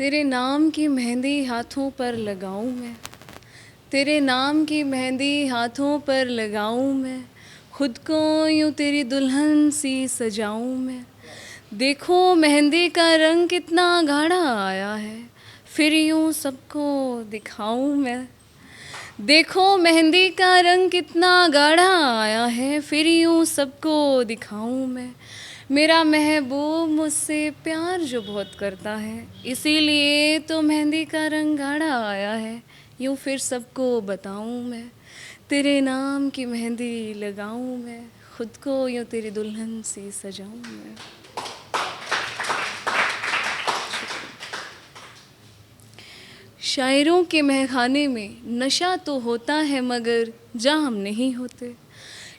तेरे नाम की मेहंदी हाथों पर लगाऊं मैं, तेरे नाम की मेहंदी हाथों पर लगाऊं मैं, खुद को यूं तेरी दुल्हन सी सजाऊं मैं। देखो मेहंदी का रंग कितना गाढ़ा आया है, फिर यूं सबको दिखाऊं मैं। देखो मेहंदी का रंग कितना गाढ़ा आया है, फिर यूं सबको दिखाऊं मैं। मेरा महबूब मुझसे प्यार जो बहुत करता है, इसीलिए तो मेहंदी का रंग गाढ़ा आया है, यूं फिर सबको बताऊं मैं। तेरे नाम की मेहंदी लगाऊं मैं, खुद को यूं तेरी दुल्हन सी सजाऊं मैं। शायरों के महखाने में नशा तो होता है मगर जाम नहीं होते।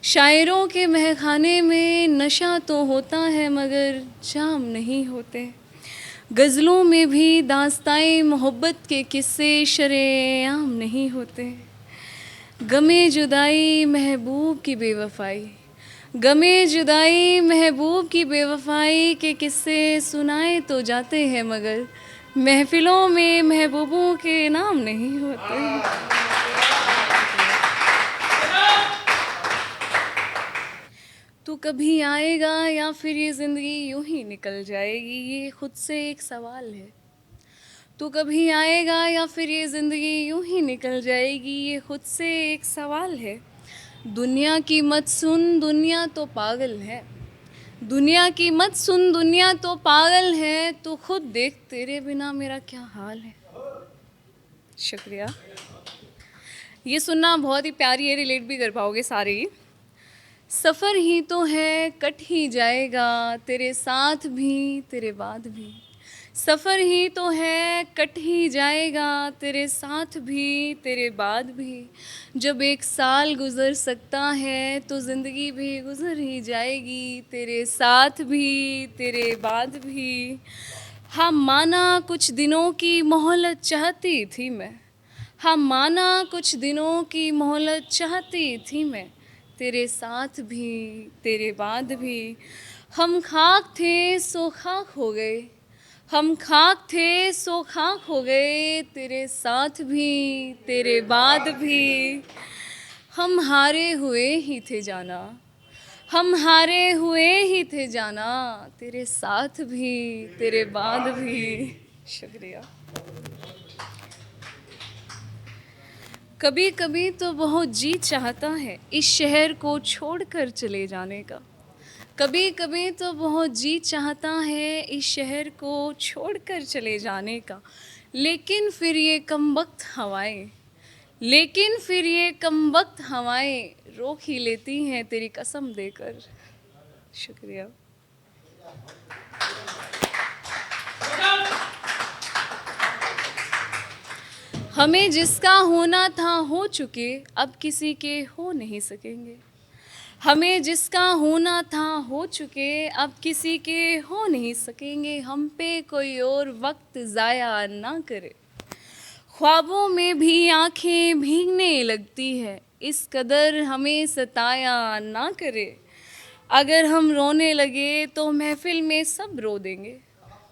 शायरों के महखाने में नशा तो होता है मगर जाम नहीं होते। गज़लों में भी दास्ताए मोहब्बत के किस्से शरेआम नहीं होते। गमे जुदाई महबूब की बेवफाई, गमे जुदाई महबूब की बेवफाई के किस्से सुनाए तो जाते हैं मगर महफिलों में महबूबों के नाम नहीं होते। तू कभी आएगा या फिर ये ज़िंदगी यूं ही निकल जाएगी, ये खुद से एक सवाल है। तू कभी आएगा या फिर ये ज़िंदगी यूं ही निकल जाएगी, ये खुद से एक सवाल है। दुनिया की मत सुन, दुनिया तो पागल है। दुनिया की मत सुन, दुनिया तो पागल है। तू खुद देख तेरे बिना मेरा क्या हाल है। शुक्रिया। ये सुनना बहुत ही प्यारी है, रिलेट भी कर पाओगे सारे ही। सफ़र ही तो है, कट ही जाएगा, तेरे साथ भी तेरे बाद भी। सफ़र ही तो है, कट ही जाएगा, तेरे साथ भी तेरे बाद भी। जब एक साल गुज़र सकता है तो ज़िंदगी भी गुज़र ही जाएगी, तेरे साथ भी तेरे बाद भी। हाँ माना कुछ दिनों की मोहलत चाहती थी मैं, हाँ माना कुछ दिनों की मोहलत चाहती थी मैं, तेरे साथ भी तेरे बाद भी। हम खाक थे सो खाक हो गए, हम खाक थे सो खाक हो गए, तेरे साथ भी तेरे बाद भी। हम हारे हुए ही थे जाना, हम हारे हुए ही थे जाना, तेरे साथ भी तेरे बाद भी। शुक्रिया। कभी कभी तो बहुत जी चाहता है इस शहर को छोड़कर चले जाने का। कभी कभी तो बहुत जी चाहता है इस शहर को छोड़कर चले जाने का। लेकिन फिर ये कमबख्त हवाएं, लेकिन फिर ये कमबख्त हवाएं रोक ही लेती हैं तेरी कसम देकर। शुक्रिया। हमें जिसका होना था हो चुके, अब किसी के हो नहीं सकेंगे। हमें जिसका होना था हो चुके, अब किसी के हो नहीं सकेंगे। हम पे कोई और वक्त ज़ाया ना करे, ख्वाबों में भी आँखें भीगने लगती है, इस कदर हमें सताया ना करे। अगर हम रोने लगे तो महफिल में सब रो देंगे,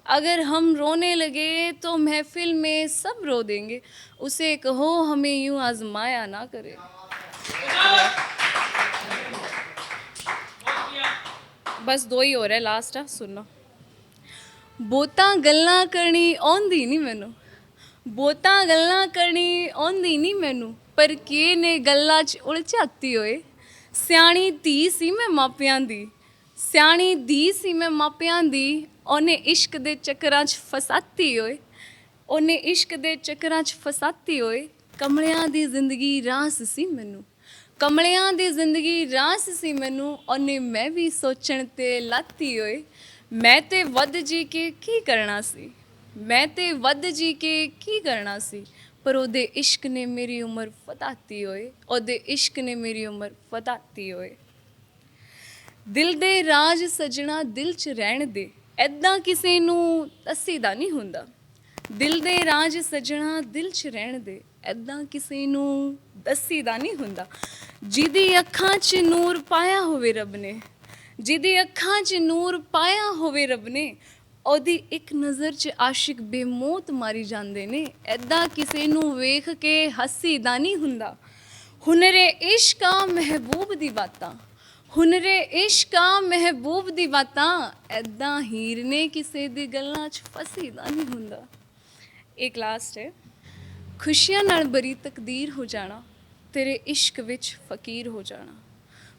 अगर हम रोने लगे तो महफिल में सब रो देंगे। उसे कहो हमें यूं आजमाया ना करे। बस दो ही हो रहा है, लास्ट है, सुनना। बोता गल्ला करनी आउंदी नहीं मैनू, बोता गल्ला करनी आउंदी नहीं मैनू, पर के ने गल्ला च उलझाती होए। सियाणी धी सी मैं मापियां दी, सियाणी धी सी मैं मापियां दी, ओने इश्क दे चक्करां च फसाती होए, ओने इश्क दे चक्करां च फसाती होए। कमलियां दी जिंदगी रास सी मैनू, कमलियां दी जिंदगी रास सी मैनू, ओने मैं भी सोचण ते लाती होए। मैं ते वध जी के की करना सी, मैं ते वध जी के की करना सी, पर ओदे इश्क ने मेरी उम्र वधाती होए, ओदे इश्क ने मेरी उम्र वधाती होए। दिल दे राज सजना दिल च रहण दे, ऐदां किसे नूं दसीदा नहीं हुंदा। दिल दे राज सजना दिल च रहण दे, ऐदां किसे नूं दसीदा नहीं हुंदा। जिदी अखां च नूर पाया होवे रब ने, जिदी अखां च नूर पाया होवे रब ने, ਉਹਦੀ ਇੱਕ ਨਜ਼ਰ 'ਚ ਆਸ਼ਿਕ ਬੇਮੌਤ ਮਾਰੀ ਜਾਂਦੇ ਨੇ ਐਦਾਂ ਕਿਸੇ ਨੂੰ ਵੇਖ ਕੇ ਹੱਸੀਦਾ ਨਹੀਂ ਹੁੰਦਾ ਹੁਨਰੇ ਇਸ਼ਕਾ ਮਹਿਬੂਬ ਦੀ ਬਾਤਾਂ ਹੁਨਰੇ ਇਸ਼ਕਾ ਮਹਿਬੂਬ ਦੀ ਬਾਤਾਂ ਐਦਾਂ ਹੀਰ ਨੇ ਕਿਸੇ ਦੀ ਗੱਲਾਂ 'ਚ ਫਸੀਦਾ ਨਹੀਂ ਹੁੰਦਾ ਇੱਕ ਲਾਸਟ ਹੈ ਖੁਸ਼ੀਆਂ ਨਾਲ ਭਰੀ ਤਕਦੀਰ ਹੋ ਜਾਣਾ ਤੇਰੇ ਇਸ਼ਕ ਵਿੱਚ ਫਕੀਰ ਹੋ ਜਾਣਾ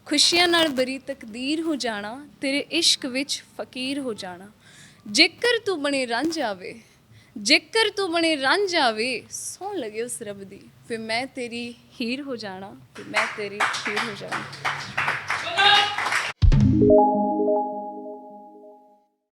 ਖੁਸ਼ੀਆਂ ਨਾਲ ਭਰੀ ਤਕਦੀਰ ਹੋ ਜਾਣਾ ਤੇਰੇ ਇਸ਼ਕ ਵਿੱਚ ਫਕੀਰ ਹੋ ਜਾਣਾ ਜੇਕਰ ਤੂੰ ਬਣੇ ਰੰਝ ਆਵੇ ਜੇਕਰ ਤੂੰ ਬਣੇ ਰੰਝ ਆਵੇ ਸੌਂ ਲਗੇ ਉਸ ਰੱਬ ਦੀ ਫਿਰ ਮੈਂ ਤੇਰੀ ਹੀਰ ਹੋ ਜਾਣਾ ਫਿਰ ਮੈਂ ਤੇਰੀ ਹੀਰ ਹੋ ਜਾਣਾ